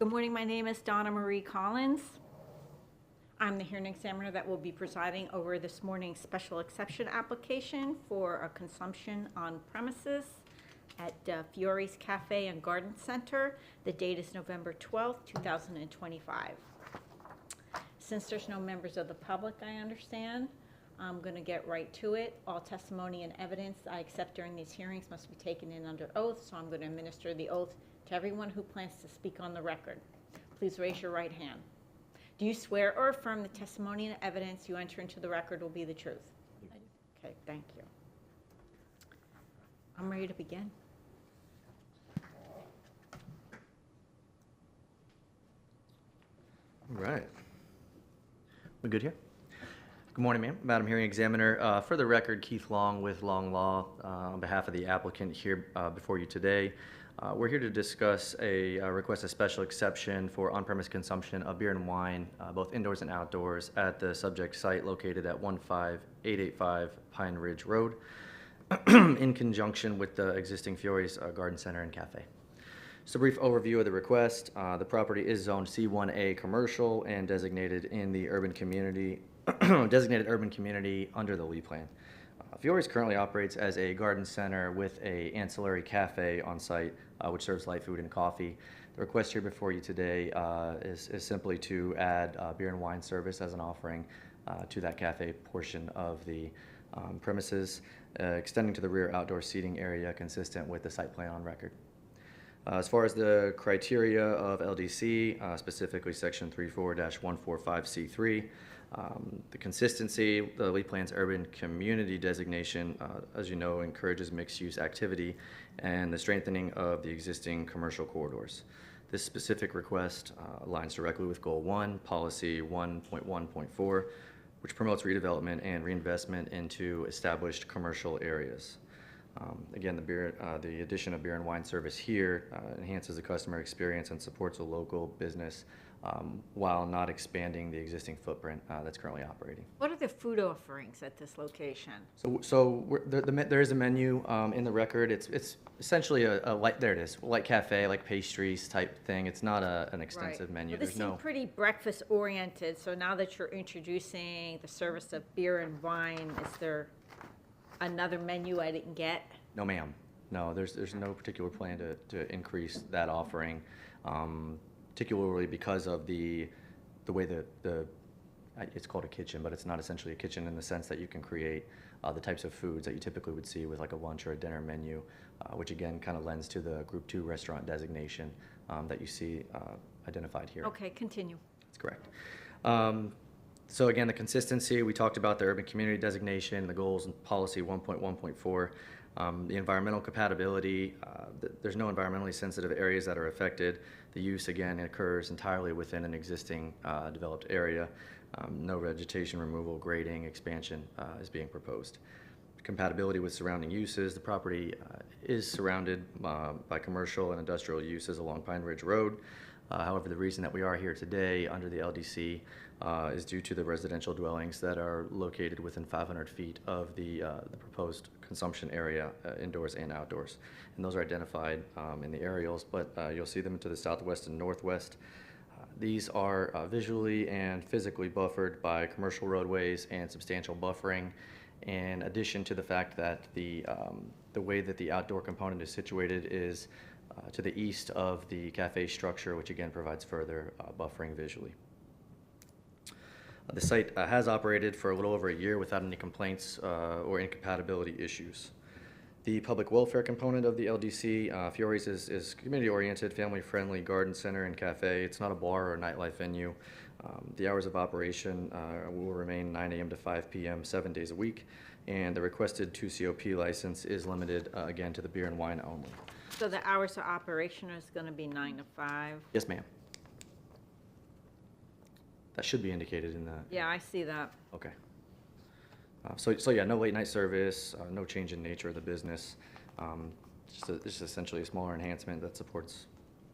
Good morning, my name is Donna Marie Collins. I'm the hearing examiner that will be presiding over this morning's special exception application for a consumption on premises at Fiore'S Café and Garden Center. The date is November 12th, 2025. Since there's no members of the public, I understand, I'm going to get right to it. All testimony and evidence I accept during these hearings must be taken in under oath, so I'm going to administer the oath to everyone who plans to speak on the record. Please raise your right hand. Do you swear or affirm the testimony and evidence you enter into the record will be the truth? I do. Okay, thank you. I'm ready to begin. All right. We good here? Good morning, ma'am. Madam Hearing Examiner. For the record, Keith Long with Long Law on behalf of the applicant here before you today. We're here to discuss a request a special exception for on-premise consumption of beer and wine, both indoors and outdoors, at the subject site located at 15885 Pine Ridge Road, in conjunction with the existing Fiore'S Garden Center and Café. Just a brief overview of the request. The property is zoned C1A commercial and designated in the urban community, designated urban community under the Lee Plan. Fiore'S currently operates as a garden center with a ancillary cafe on site, which serves light food and coffee. The request here before you today is simply to add beer and wine service as an offering to that cafe portion of the premises, extending to the rear outdoor seating area consistent with the site plan on record. As far as the criteria of LDC, specifically Section 34-145C3, the consistency, the Lee Plan's urban community designation, as you know, encourages mixed-use activity and the strengthening of the existing commercial corridors. This specific request aligns directly with Goal 1, Policy 1.1.4, which promotes redevelopment and reinvestment into established commercial areas. Again, the addition of beer and wine service here enhances the customer experience and supports a local business while not expanding the existing footprint that's currently operating. What are the food offerings at this location? There is a menu in the record. It's essentially a light, there it is, light cafe, like pastries type thing. It's not an extensive menu. Well, this seems pretty breakfast oriented, so now that you're introducing the service of beer and wine, is there another menu I didn't get? No, ma'am. No, there's no particular plan to increase that offering, particularly because of the way it's called a kitchen, but it's not essentially a kitchen in the sense that you can create the types of foods that you typically would see with like a lunch or a dinner menu, which again kind of lends to the Group 2 restaurant designation that you see identified here. Okay, continue. That's correct. So again, the consistency, we talked about the urban community designation, the goals and policy 1.1.4, the environmental compatibility, there's no environmentally sensitive areas that are affected. The use, again, occurs entirely within an existing developed area. No vegetation removal, grading, expansion is being proposed. Compatibility with surrounding uses, the property is surrounded by commercial and industrial uses along Pine Ridge Road. However, the reason that we are here today under the LDC is due to the residential dwellings that are located within 500 feet of the proposed consumption area, indoors and outdoors. And those are identified in the aerials, but you'll see them to the southwest and northwest. These are visually and physically buffered by commercial roadways and substantial buffering, in addition to the fact that the way that the outdoor component is situated is to the east of the cafe structure, which again provides further buffering visually. The site has operated for a little over a year without any complaints or incompatibility issues. The public welfare component of the LDC, Fiore'S is community-oriented, family-friendly garden center and cafe. It's not a bar or a nightlife venue. The hours of operation will remain 9 a.m. to 5 p.m. 7 days a week, and the requested 2 COP license is limited, again, to the beer and wine only. So the hours of operation is going to be 9 to 5? Yes, ma'am. That should be indicated in the... Yeah, I see that. Okay. So yeah, no late night service, no change in nature of the business. Just essentially a smaller enhancement that supports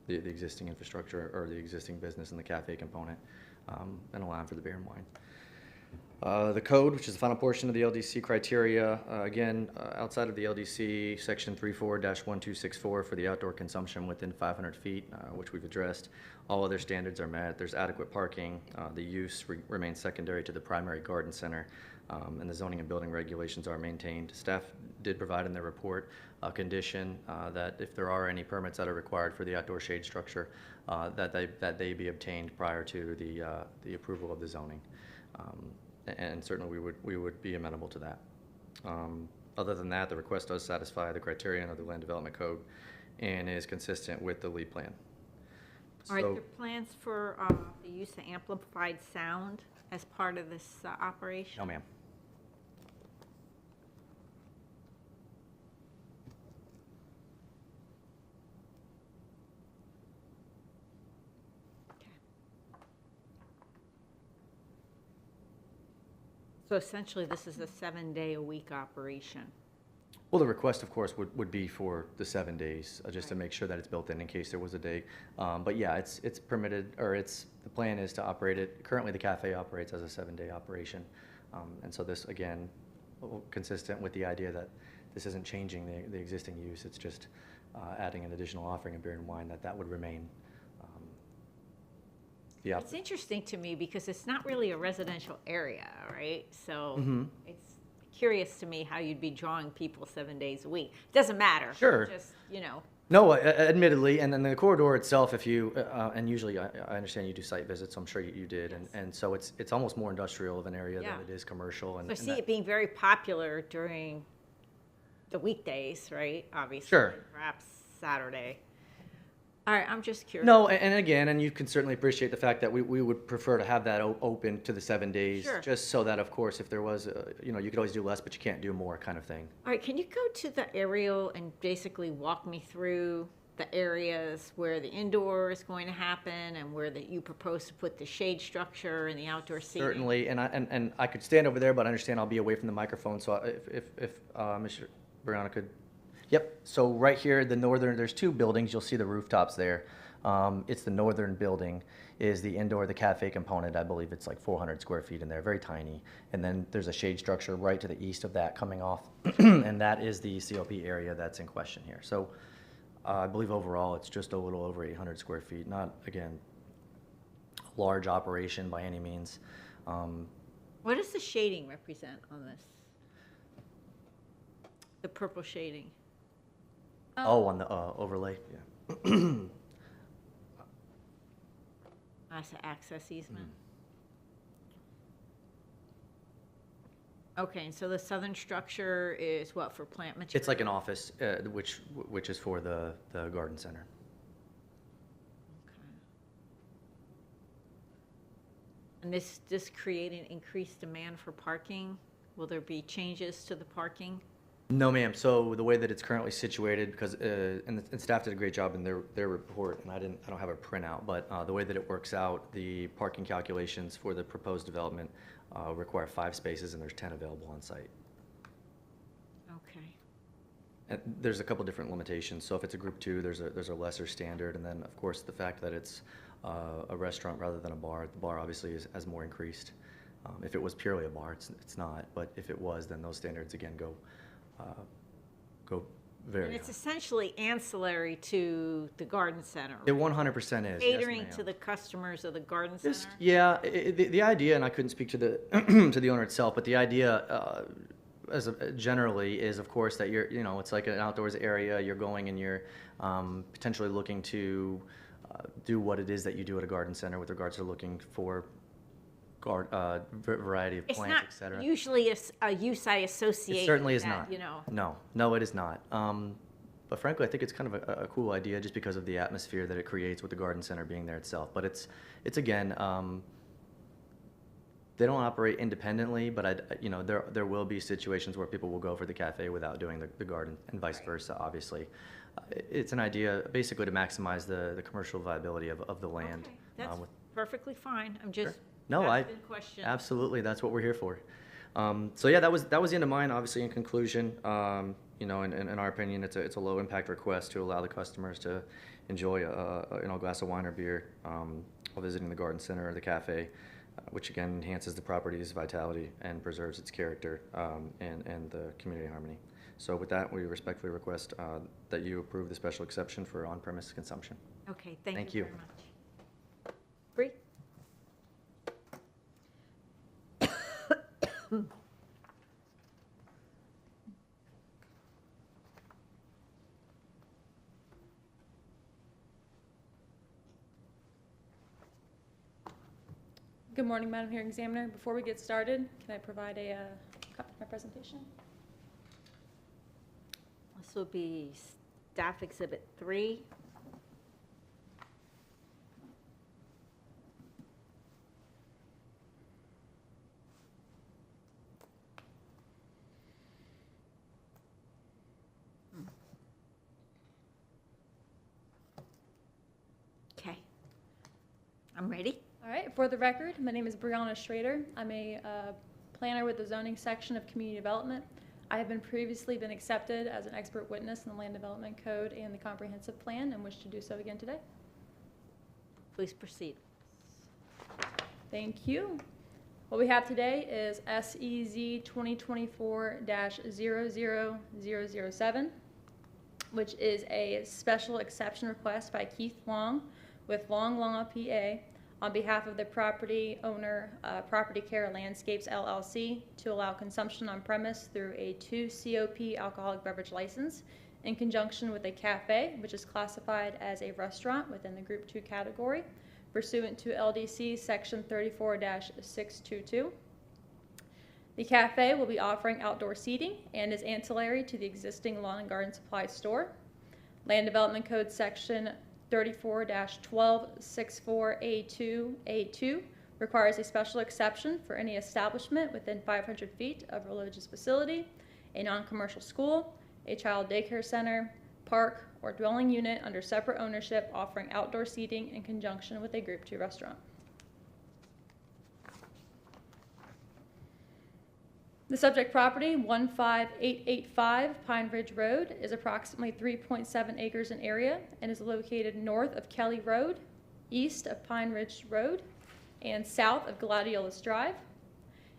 the existing infrastructure or the existing business and the cafe component, and allowing for the beer and wine. The code, which is the final portion of the LDC criteria, again, outside of the LDC, section 34-1264 for the outdoor consumption within 500 feet, which we've addressed. All other standards are met. There's adequate parking. The use remains secondary to the primary garden center, and the zoning and building regulations are maintained. Staff did provide in their report a condition that if there are any permits that are required for the outdoor shade structure, that they be obtained prior to the approval of the zoning. And certainly we would be amenable to that. Other than that, the request does satisfy the criterion of the Land Development Code and is consistent with the LEED plan. All right, So- there are plans for the use of amplified sound as part of this operation? No, ma'am. So essentially, this is a 7-day-a-week operation. Well, the request, of course, would be for the 7 days, just to make sure that it's built in case there was a day. But yeah, it's permitted, or the plan is to operate it. Currently, the cafe operates as a 7-day operation. And so this, again, consistent with the idea that this isn't changing the existing use, it's just adding an additional offering of beer and wine, that would remain. It's interesting to me because it's not really a residential area, right? So it's curious to me how you'd be drawing people 7 days a week. Doesn't matter. Sure. Just, No, admittedly, and then the corridor itself, if you, and usually I understand you do site visits, so I'm sure you did, Yes. and so it's almost more industrial of an area Yeah. than it is commercial. So I see it being very popular during the weekdays, right? Obviously. Sure. Perhaps Saturday. All right, I'm just curious. No, and again, and you can certainly appreciate the fact that we would prefer to have that open to the 7 days, Sure. just so that, of course, if there was, you could always do less, but you can't do more kind of thing. All right, can you go to the aerial and basically walk me through the areas where the indoor is going to happen and where you propose to put the shade structure and the outdoor seating? Certainly, and I could stand over there, but I understand I'll be away from the microphone, so if Mr. Brianna could. Yep, so right here, there's two buildings, you'll see the rooftops there. It's the northern building is the indoor, the cafe component. I believe it's like 400 square feet in there, very tiny. And then there's a shade structure right to the east of that coming off, and that is the COP area that's in question here. So I believe overall it's just a little over 800 square feet, not, again, a large operation by any means. What does the shading represent on this? The purple shading? On the overlay, yeah. That's an access easement. Okay, and so the southern structure is what, for plant material? It's like an office, which is for the garden center. Okay. And this create an increased demand for parking? Will there be changes to the parking? No, ma'am. So the way that it's currently situated, because and staff did a great job in their report, and I don't have a printout, but the way that it works out, the parking calculations for the proposed development require 5 spaces, and there's 10 available on site. Okay. And there's a couple different limitations. So if it's a group 2, there's a lesser standard, and then of course the fact that it's a restaurant rather than a bar, the bar obviously has more increased. If it was purely a bar, it's not, but if it was, then those standards again go very And it's high. essentially ancillary to the garden center. It 100% is. yes, Catering ma'am. to the customers of the garden Just, center? yeah, the idea, and I couldn't speak to the to the owner itself, but the idea generally is, of course, that it's like an outdoors area. You're going and you're potentially looking to do what it is that you do at a garden center with regards to looking for variety of It's plants, not et cetera. usually a use I associate It certainly with is that, not. No, it is not. But frankly, I think it's kind of a cool idea just because of the atmosphere that it creates with the garden center being there itself. But it's again, they don't operate independently, but there will be situations where people will go for the cafe without doing the garden, and vice versa. Obviously, it's an idea basically to maximize the commercial viability of the land. Okay, that's with- perfectly fine. I'm just No, asking questions. absolutely, that's what we're here for. So yeah, that was the end of mine. Obviously, in conclusion, in our opinion, it's a low impact request to allow the customers to enjoy a glass of wine or beer while visiting the garden center or the cafe. which again enhances the property's vitality and preserves its character and the community harmony. So with that, we respectfully request that you approve the special exception for on-premise consumption. Okay, Thank thank you. you very much. Bree? Good morning, Madam Hearing Examiner. Before we get started, can I provide a copy of my presentation? This will be Staff Exhibit 3. Okay. I'm ready. All right, for the record, my name is Brianna Schrader. I'm a planner with the zoning section of community development. I have previously been accepted as an expert witness in the land development code and the comprehensive plan and wish to do so again today. Please proceed. Thank you. What we have today is SEZ2024-00007, which is a special exception request by Keith Long with Long Law PA on behalf of the property owner, Property Care Landscapes LLC, to allow consumption on premise through a 2 COP alcoholic beverage license in conjunction with a cafe, which is classified as a restaurant within the Group 2 category, pursuant to LDC Section 34-622. The cafe will be offering outdoor seating and is ancillary to the existing lawn and garden supply store. Land Development Code Section 34-1264A2 requires a special exception for any establishment within 500 feet of a religious facility, a non-commercial school, a child daycare center, park, or dwelling unit under separate ownership offering outdoor seating in conjunction with a Group 2 restaurant. The subject property, 15885 Pine Ridge Road, is approximately 3.7 acres in area and is located north of Kelly Road, east of Pine Ridge Road, and south of Gladiolus Drive.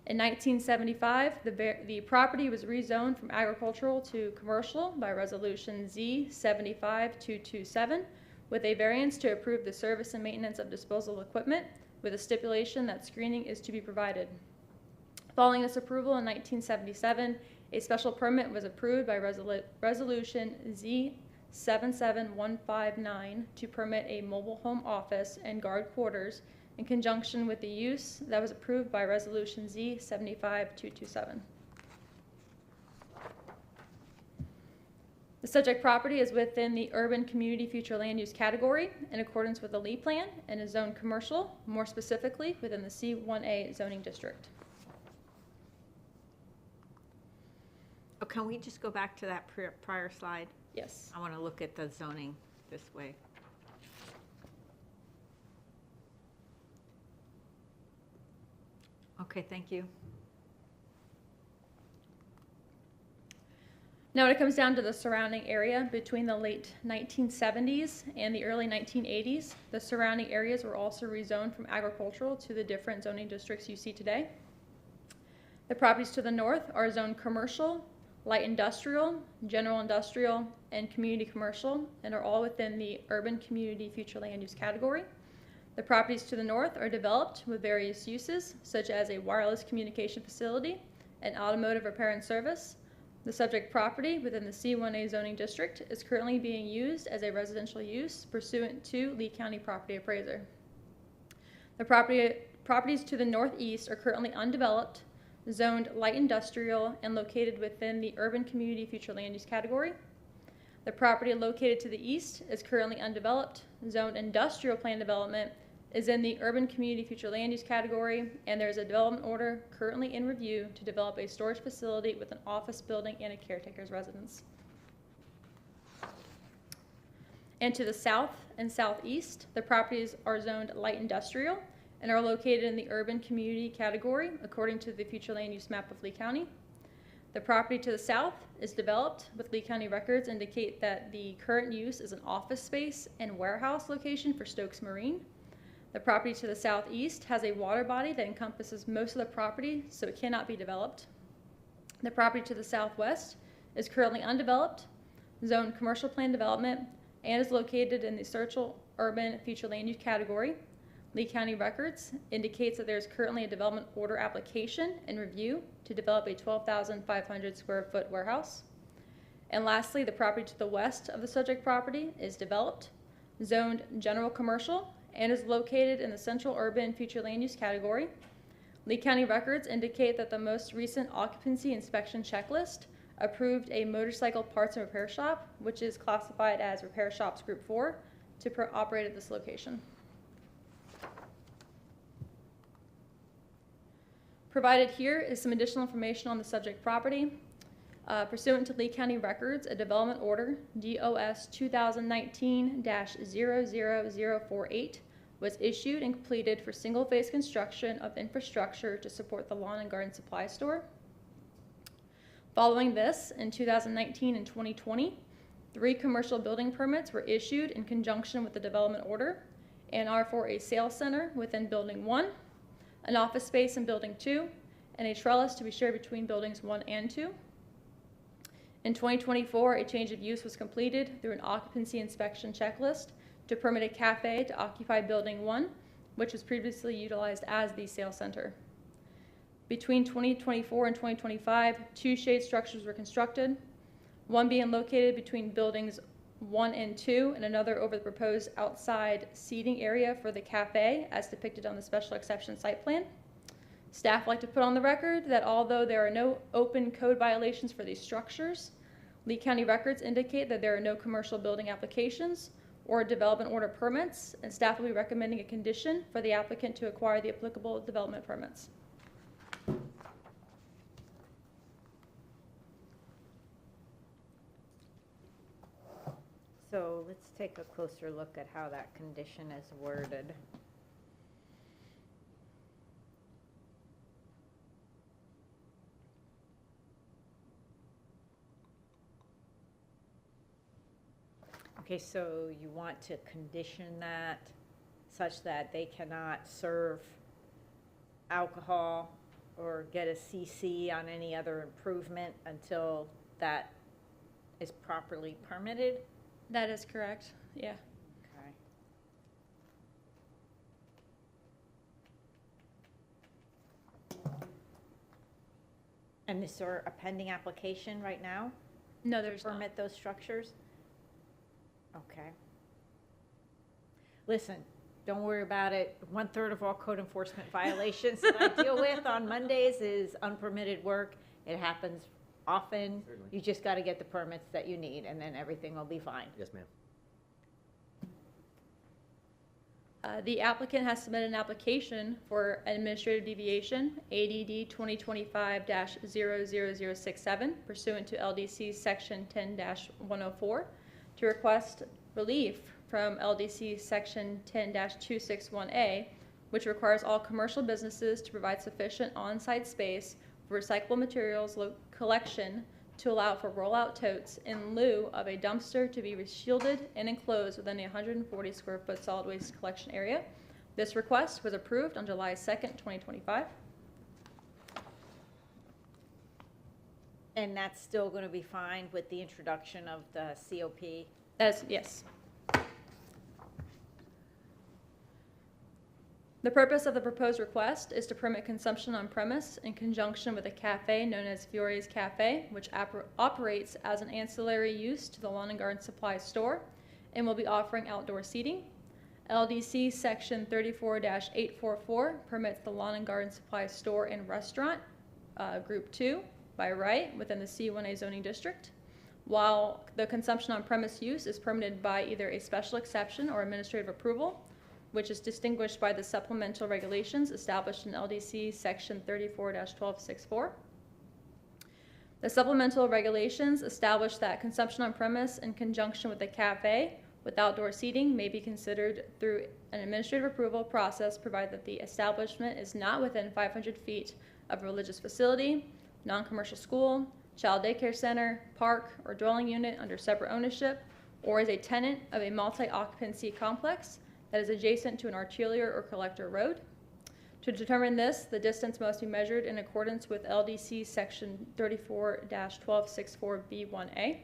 In 1975, the property was rezoned from agricultural to commercial by Resolution Z2024-00007 with a variance to approve the service and maintenance of disposal equipment with a stipulation that screening is to be provided. Following this approval in 1977, a special permit was approved by Resolution Z77159 to permit a mobile home office and guard quarters in conjunction with the use that was approved by Resolution Z75227. The subject property is within the Urban Community Future Land Use category in accordance with the Lee Plan and is zoned commercial, more specifically within the C1A zoning district. Oh, can we just go back to that prior slide? Yes. I want to look at the zoning this way. Okay, thank you. Now, when it comes down to the surrounding area, between the late 1970s and the early 1980s, the surrounding areas were also rezoned from agricultural to the different zoning districts you see today. The properties to the north are zoned commercial, light industrial, general industrial, and community commercial, and are all within the Urban Community Future Land Use category. The properties to the north are developed with various uses, such as a wireless communication facility and automotive repair and service. The subject property within the C1A zoning district is currently being used as a residential use pursuant to Lee County Property Appraiser. The properties to the northeast are currently undeveloped, zoned light industrial, and located within the Urban Community Future Land Use category. The property located to the east is currently undeveloped, zoned industrial plan development, is in the Urban Community Future Land Use category, and there is a development order currently in review to develop a storage facility with an office building and a caretaker's residence. And to the south and southeast, the properties are zoned light industrial and are located in the Urban Community category according to the Future Land Use map of Lee County. The property to the south is developed with Lee County records indicate that the current use is an office space and warehouse location for Stokes Marine. The property to the southeast has a water body that encompasses most of the property, so it cannot be developed. The property to the southwest is currently undeveloped, zoned commercial plan development, and is located in the central urban future land use category. Lee County Records indicates that there is currently a development order application in review to develop a 12,500 square foot warehouse. And lastly, the property to the west of the subject property is developed, zoned general commercial, and is located in the central urban future land use category. Lee County Records indicate that the most recent occupancy inspection checklist approved a motorcycle parts and repair shop, which is classified as Repair Shops Group 4, to operate at this location. Provided here is some additional information on the subject property. Pursuant to Lee County Records, a development order, DOS 2019-00048, was issued and completed for single-phase construction of infrastructure to support the lawn and garden supply store. Following this, in 2019 and 2020, 3 commercial building permits were issued in conjunction with the development order and are for a sales center within Building 1, an office space in Building 2, and a trellis to be shared between Buildings 1 and 2. In 2024, a change of use was completed through an occupancy inspection checklist to permit a cafe to occupy Building 1, which was previously utilized as the sales center. Between 2024 and 2025, 2 shade structures were constructed, one being located between Buildings 1 and 2 and another over the proposed outside seating area for the cafe as depicted on the special exception site plan. Staff like to put on the record that although there are no open code violations for these structures, Lee County Records indicate that there are no commercial building applications or development order permits, and staff will be recommending a condition for the applicant to acquire the applicable development permits. So let's take a closer look at how that condition is worded. Okay, so you want to condition that such that they cannot serve alcohol or get a CC on any other improvement until that is properly permitted? That is correct, yeah. Okay. And is there a pending application right now? No, there's to not. permit those structures? Okay. Listen, don't worry about it. 1/3 of all code enforcement violations that I deal with on Mondays is unpermitted work. It happens often. Certainly. You just got to get the permits that you need, and then everything will be fine. Yes, ma'am. The applicant has submitted an application for an administrative deviation, ADD 2025-00067, pursuant to LDC Section 10-104, to request relief from LDC Section 10-261A, which requires all commercial businesses to provide sufficient on-site space for recyclable materials collection to allow for rollout totes in lieu of a dumpster to be shielded and enclosed within a 140 square foot solid waste collection area. This request was approved on July 2nd, 2025. And that's still going to be fine with the introduction of the COP? Yes. The purpose of the proposed request is to permit consumption on premise in conjunction with a cafe known as Fiore'S Café, which operates as an ancillary use to the lawn and garden supply store and will be offering outdoor seating. LDC Section 34-844 permits the lawn and garden supply store and restaurant, Group 2, by right within the C1A zoning district, while the consumption on premise use is permitted by either a special exception or administrative approval, which is distinguished by the supplemental regulations established in LDC Section 34-1264. The supplemental regulations establish that consumption on premise in conjunction with a cafe with outdoor seating may be considered through an administrative approval process, provided that the establishment is not within 500 feet of a religious facility, non-commercial school, child daycare center, park, or dwelling unit under separate ownership, or is a tenant of a multi-occupancy complex that is adjacent to an arterial or collector road. To determine this, the distance must be measured in accordance with LDC section 34-1264B1A.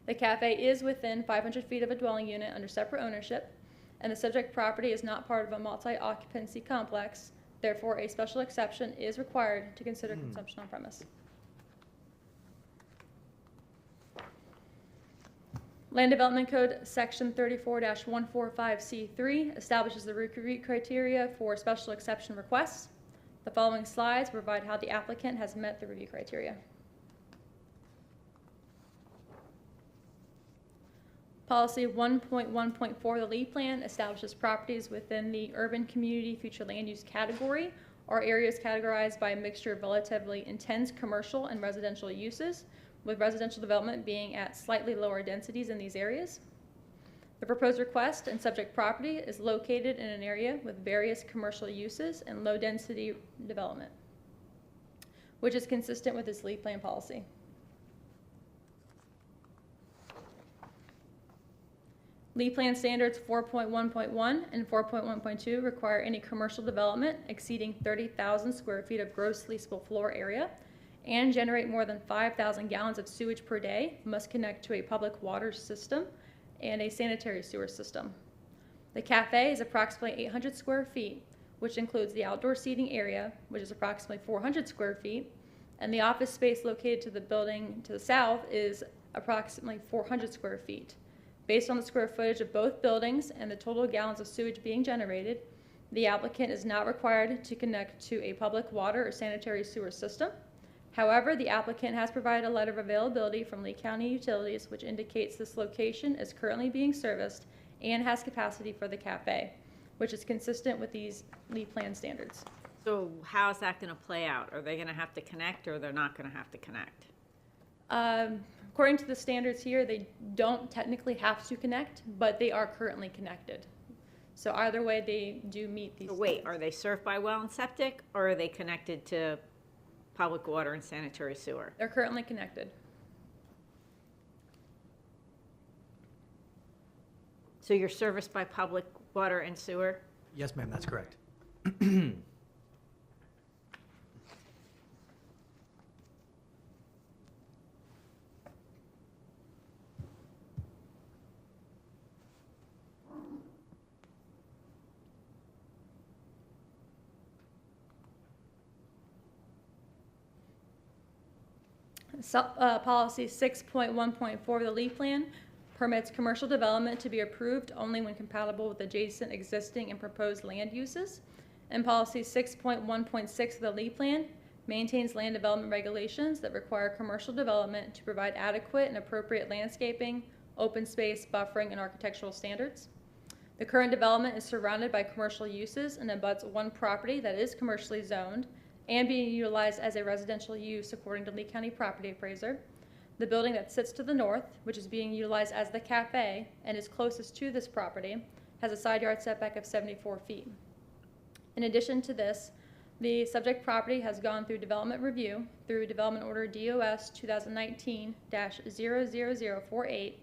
The cafe is within 500 feet of a dwelling unit under separate ownership, and the subject property is not part of a multi-occupancy complex. Therefore, a special exception is required to consider consumption on premise. Land Development Code Section 34-145C3 establishes the review criteria for special exception requests. The following slides provide how the applicant has met the review criteria. Policy 1.1.4 of the LEED Plan establishes properties within the urban community future land use category or areas categorized by a mixture of relatively intense commercial and residential uses, with residential development being at slightly lower densities in these areas. The proposed request and subject property is located in an area with various commercial uses and low density development, which is consistent with this LEED Plan policy. LEED Plan Standards 4.1.1 and 4.1.2 require any commercial development exceeding 30,000 square feet of gross leasable floor area and generate more than 5,000 gallons of sewage per day must connect to a public water system and a sanitary sewer system. The cafe is approximately 800 square feet, which includes the outdoor seating area, which is approximately 400 square feet, and the office space located to the building to the south is approximately 400 square feet. Based on the square footage of both buildings and the total gallons of sewage being generated, the applicant is not required to connect to a public water or sanitary sewer system. However, the applicant has provided a letter of availability from Lee County Utilities, which indicates this location is currently being serviced and has capacity for the cafe, which is consistent with these LEED Plan standards. So how is that going to play out? Are they going to have to connect, or they're not going to have to connect? According to the standards here, they don't technically have to connect, but they are currently connected. So either way, they do meet these. So wait, are they served by well and septic, or are they connected to public water and sanitary sewer? They're currently connected. So you're serviced by public water and sewer? Yes, ma'am, that's correct. Policy 6.1.4 of the LEED Plan permits commercial development to be approved only when compatible with adjacent existing and proposed land uses. And Policy 6.1.6 of the LEED Plan maintains land development regulations that require commercial development to provide adequate and appropriate landscaping, open space, buffering, and architectural standards. The current development is surrounded by commercial uses and abuts one property that is commercially zoned and being utilized as a residential use according to Lee County Property Appraiser. The building that sits to the north, which is being utilized as the cafe and is closest to this property, has a side yard setback of 74 feet. In addition to this, the subject property has gone through development review through Development Order DOS 2019-00048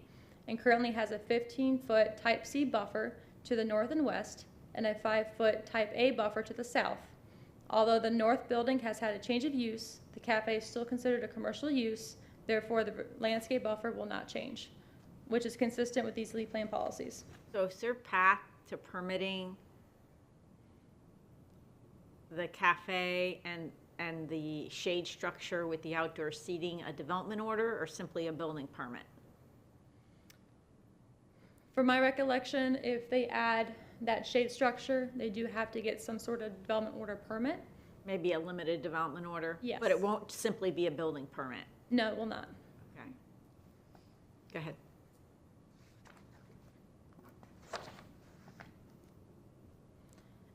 and currently has a 15-foot Type C buffer to the north and west and a 5-foot Type A buffer to the south. Although the north building has had a change of use, the cafe is still considered a commercial use, therefore the landscape buffer will not change, which is consistent with these LEED Plan policies. So is there a path to permitting the cafe and the shade structure with the outdoor seating a development order, or simply a building permit? From my recollection, if they add that shade structure, they do have to get some sort of development order permit. Maybe a limited development order? Yes. But it won't simply be a building permit? No, it will not. Okay. Go ahead.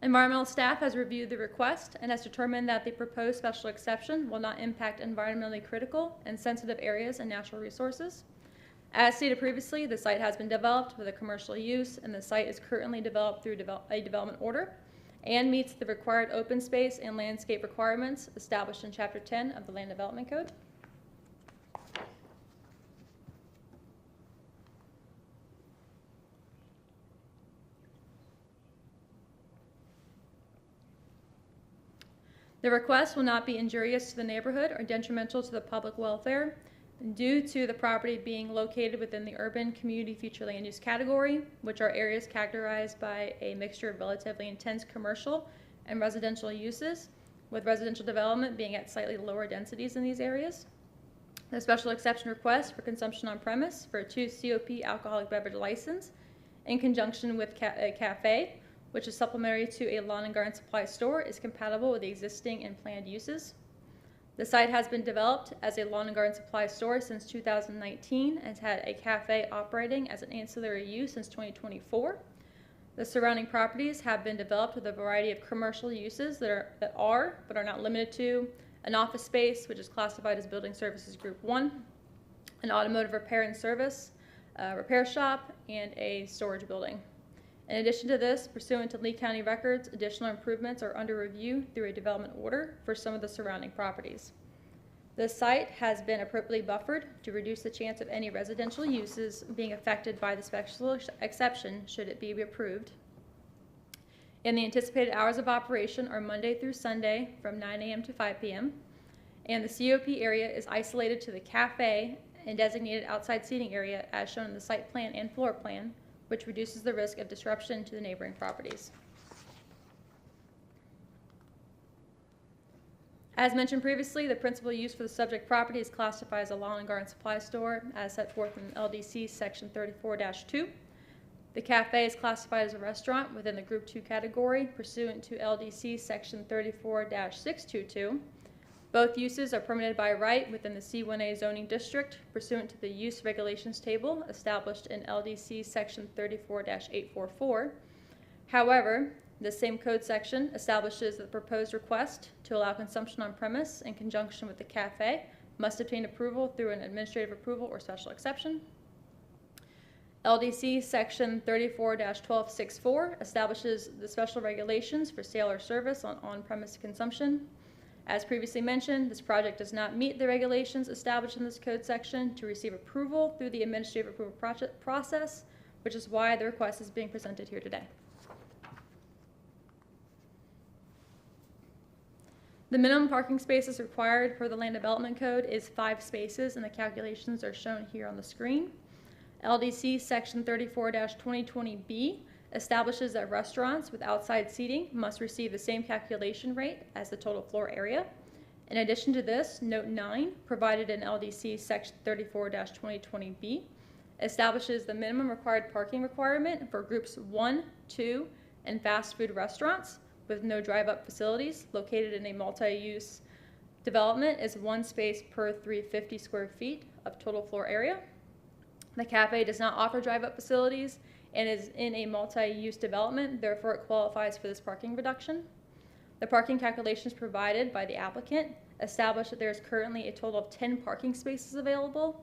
Environmental staff has reviewed the request and has determined that the proposed special exception will not impact environmentally critical and sensitive areas and natural resources. As stated previously, the site has been developed with a commercial use, and the site is currently developed through a development order and meets the required open space and landscape requirements established in Chapter 10 of the Land Development Code. The request will not be injurious to the neighborhood or detrimental to the public welfare due to the property being located within the urban community future land use category, which are areas characterized by a mixture of relatively intense commercial and residential uses, with residential development being at slightly lower densities in these areas. The special exception request for consumption on premise for a 2 COP alcoholic beverage license in conjunction with a Café, which is supplementary to a lawn and garden supply store, is compatible with the existing and planned uses. The site has been developed as a lawn and garden supply store since 2019 and has had a Café operating as an ancillary use since 2024. The surrounding properties have been developed with a variety of commercial uses that are but are not limited to an office space, which is classified as Building Services Group 1, an automotive repair and service, a repair shop, and a storage building. In addition to this, pursuant to Lee County records, additional improvements are under review through a development order for some of the surrounding properties. The site has been appropriately buffered to reduce the chance of any residential uses being affected by the special exception should it be approved. And the anticipated hours of operation are Monday through Sunday from 9 a.m. to 5 p.m. And the COP area is isolated to the Café and designated outside seating area as shown in the site plan and floor plan, which reduces the risk of disruption to the neighboring properties. As mentioned previously, the principal use for the subject property is classified as a lawn and garden supply store as set forth in LDC section 34-2. The Café is classified as a restaurant within the Group 2 category pursuant to LDC section 34-622. Both uses are permitted by right within the C1A zoning district pursuant to the use regulations table established in LDC section 34-844. However, this same code section establishes that the proposed request to allow consumption on premise in conjunction with the Café must obtain approval through an administrative approval or special exception. LDC section 34-1264 establishes the special regulations for sale or service on-premise consumption. As previously mentioned, this project does not meet the regulations established in this code section to receive approval through the administrative approval process, which is why the request is being presented here today. The minimum parking spaces required per the Land Development Code is 5 spaces, and the calculations are shown here on the screen. LDC section 34-2020B establishes that restaurants with outside seating must receive the same calculation rate as the total floor area. In addition to this, Note 9, provided in LDC section 34-2020B, establishes the minimum required parking requirement for groups 1, 2, and fast food restaurants with no drive-up facilities located in a multi-use development is 1 space per 350 square feet of total floor area. The Café does not offer drive-up facilities and is in a multi-use development, therefore it qualifies for this parking reduction. The parking calculations provided by the applicant establish that there is currently a total of 10 parking spaces available,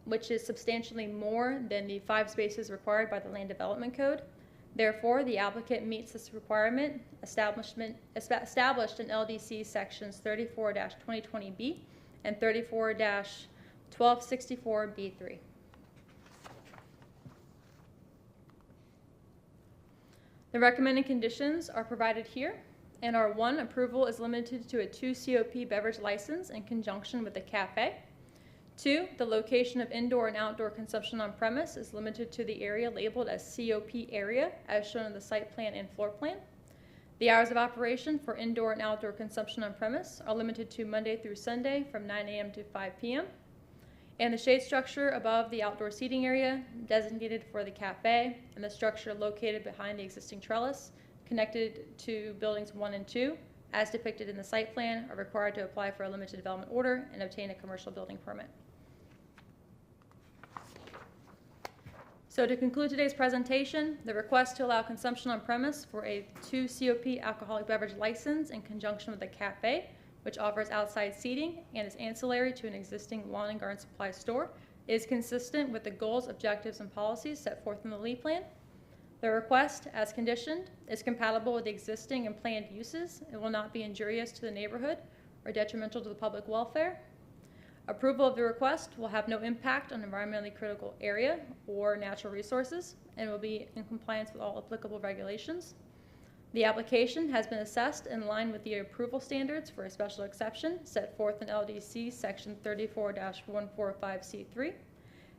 which is substantially more than the 5 spaces required by the Land Development Code. Therefore, the applicant meets this requirement established in LDC sections 34-2020B and 34-1264B3. The recommended conditions are provided here and are: 1, approval is limited to a 2 COP beverage license in conjunction with the Café. 2, the location of indoor and outdoor consumption on premise is limited to the area labeled as COP area as shown in the site plan and floor plan. The hours of operation for indoor and outdoor consumption on premise are limited to Monday through Sunday from 9 a.m. to 5 p.m. And the shade structure above the outdoor seating area designated for the Café and the structure located behind the existing trellis connected to buildings 1 and 2 as depicted in the site plan are required to apply for a limited development order and obtain a commercial building permit. So to conclude today's presentation, the request to allow consumption on premise for a 2 COP alcoholic beverage license in conjunction with the Café, which offers outside seating and is ancillary to an existing lawn and garden supply store, is consistent with the goals, objectives, and policies set forth in the Lee Plan. The request, as conditioned, is compatible with the existing and planned uses. It will not be injurious to the neighborhood or detrimental to the public welfare. Approval of the request will have no impact on environmentally critical area or natural resources and will be in compliance with all applicable regulations. The application has been assessed in line with the approval standards for a special exception set forth in LDC Section 34-145C3,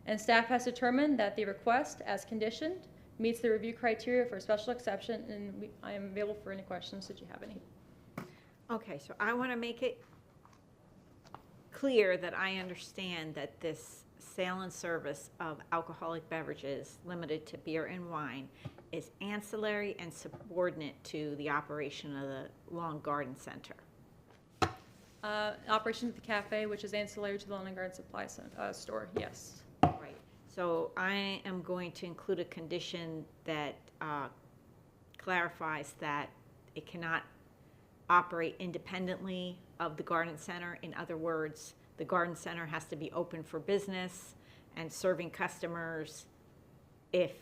and staff has determined that the request, as conditioned, meets the review criteria for a special exception, and I am available for any questions should you have any. Okay, so I want to make it clear that I understand that this sale and service of alcoholic beverages limited to beer and wine is ancillary and subordinate to the operation of the Lawn Garden Center. Operation at the Café, which is ancillary to the Lawn and Garden Supply store, yes. Right. So I am going to include a condition that clarifies that it cannot operate independently of the garden center. In other words, the garden center has to be open for business and serving customers if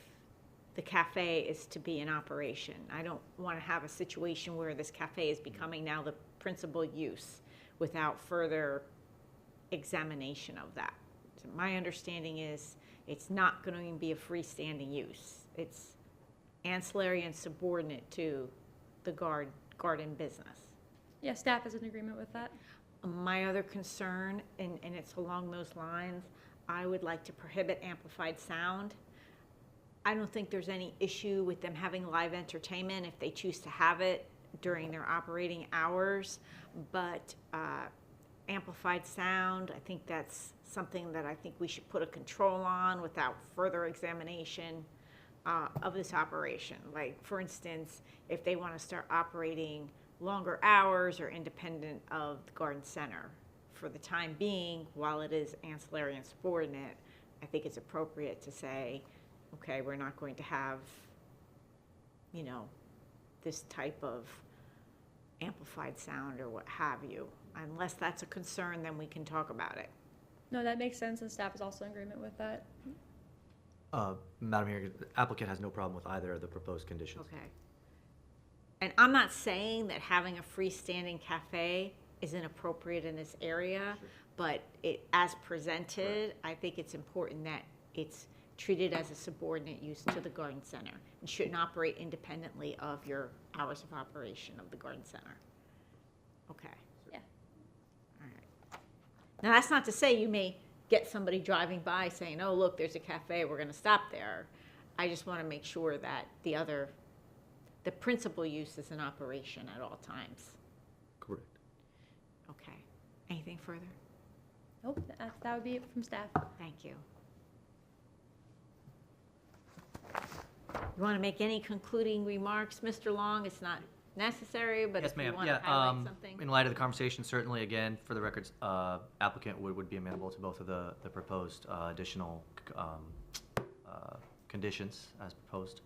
the cafe is to be in operation. I don't want to have a situation where this cafe is becoming now the principal use without further examination of that. So my understanding is it's not going to be a freestanding use. It's ancillary and subordinate to the garden business. Yeah, staff is in agreement with that. My other concern, and it's along those lines, I would like to prohibit amplified sound. I don't think there's any issue with them having live entertainment if they choose to have it during their operating hours, but amplified sound, I think that's something that I think we should put a control on without further examination of this operation. Like, for instance, if they want to start operating longer hours or independent of the garden center. For the time being, while it is ancillary and subordinate, I think it's appropriate to say, okay, we're not going to have, you know, this type of amplified sound or what have you. Unless that's a concern, then we can talk about it. No, that makes sense, and staff is also in agreement with that. Madam Mayor, the applicant has no problem with either of the proposed conditions. Okay. And I'm not saying that having a freestanding cafe is inappropriate in this area, but as presented, I think it's important that it's treated as a subordinate use to the garden center and shouldn't operate independently of your hours of operation of the garden center. Okay. Yeah. All right. Now, that's not to say you may get somebody driving by saying, oh, look, there's a cafe, we're going to stop there. I just want to make sure that the principal use is in operation at all times. Correct. Okay. Anything further? Nope, that would be it from staff. Thank you. You want to make any concluding remarks, Mr. Long? It's not necessary, but Yes, if you ma'am. want to highlight something. In light of the conversation, certainly, again, for the records, applicant would be amenable to both of the proposed additional conditions as proposed.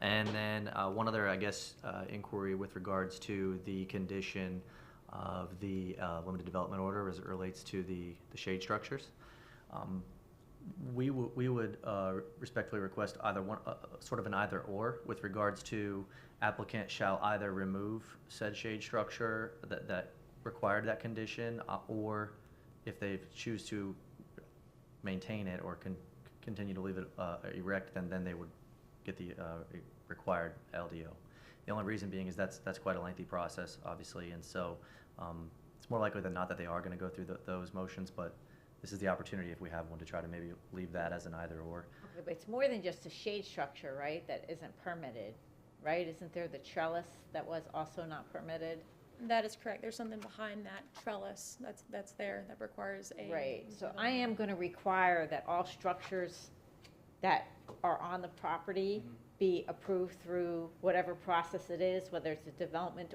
And then one other, I guess, inquiry with regards to the condition of the limited development order as it relates to the shade structures. We would respectfully request either one, sort of an either or with regards to applicant shall either remove said shade structure that required that condition, or if they choose to maintain it or continue to leave it erect, then they would get the required LDO. The only reason being is that's quite a lengthy process, obviously, and so it's more likely than not that they are going to go through those motions, but this is the opportunity, if we have one, to try to maybe leave that as an either or. Okay, but it's more than just a shade structure, right, that isn't permitted, right? Isn't there the trellis that was also not permitted? That is correct. There's something behind that trellis that's there that requires a... Right, so I am going to require that all structures that are on the property be approved through whatever process it is, whether it's a development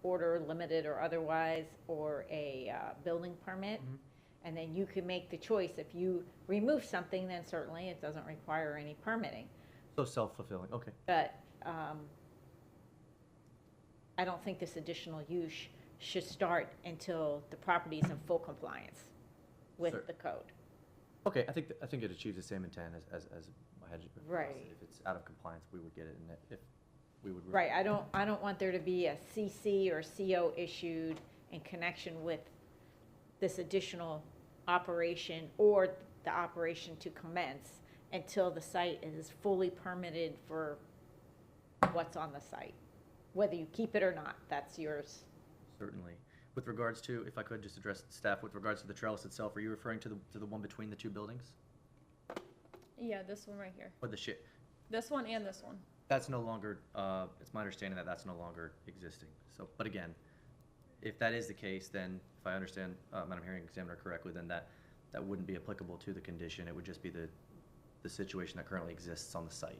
order, limited or otherwise, or a building permit. And then you can make the choice. If you remove something, then certainly it doesn't require any permitting. So self-fulfilling, okay. But I don't think this additional use should start until the property is in full compliance with Sure. the code. Okay, I think it achieves the same intent as I had requested. Right. If it's out of compliance, we would get it, and if we would. Right, I don't want there to be a CC or CO issued in connection with this additional operation or the operation to commence until the site is fully permitted for what's on the site. whether you keep it or not, that's yours. Certainly. With regards to, if I could just address staff, with regards to the trellis itself, are you referring to the one between the two buildings? Yeah, this one right here. Or the shit? This one and this one. That's no longer, it's my understanding that that's no longer existing. So, but again, if that is the case, then if I understand, Madam Hearing Examiner correctly, then that wouldn't be applicable to the condition. It would just be the situation that currently exists on the site.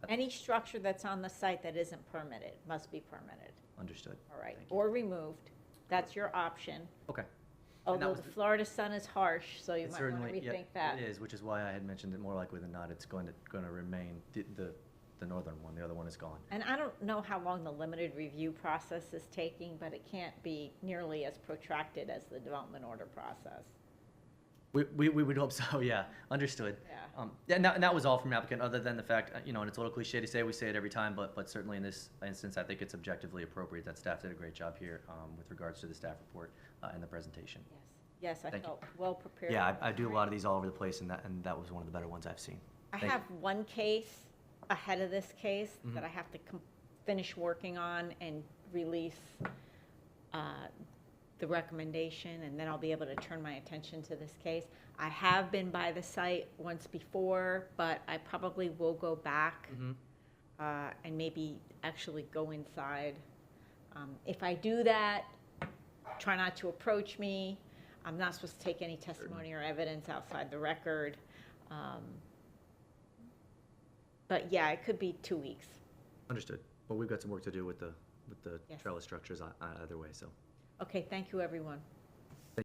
Any structure that's on the site that isn't permitted must be permitted, Understood. all right? Thank you. Or removed. That's your option. Okay. Although was the the- Florida sun is harsh, so you It might want to certainly, yeah, rethink that. it is, which is why I had mentioned it more likely than not, it's going to remain the northern one. The other one is gone. And I don't know how long the limited review process is taking, but it can't be nearly as protracted as the development order process. We would hope so, yeah. Understood. Yeah. And that was all from the applicant, other than the fact, and it's a little cliche to say, we say it every time, but certainly in this instance, I think it's objectively appropriate that staff did a great job here with regards to the staff report and the presentation. Yes, I Thank you. felt well prepared. Yeah, I do a lot of these all over the place, and that was one of the better ones I've seen. I Thank have one case ahead of this case Mhm. that I have to finish working on and release the recommendation, and then I'll be able to turn my attention to this case. I have been by the site once before, but I probably will go back Mhm. and maybe actually go inside. If I do that, try not to approach me. I'm not supposed to take any testimony or evidence outside the record. But yeah, it could be 2 weeks. Understood. Well, we've got some work to do with the Yes. trellis structures either way, so. Okay, thank you, everyone.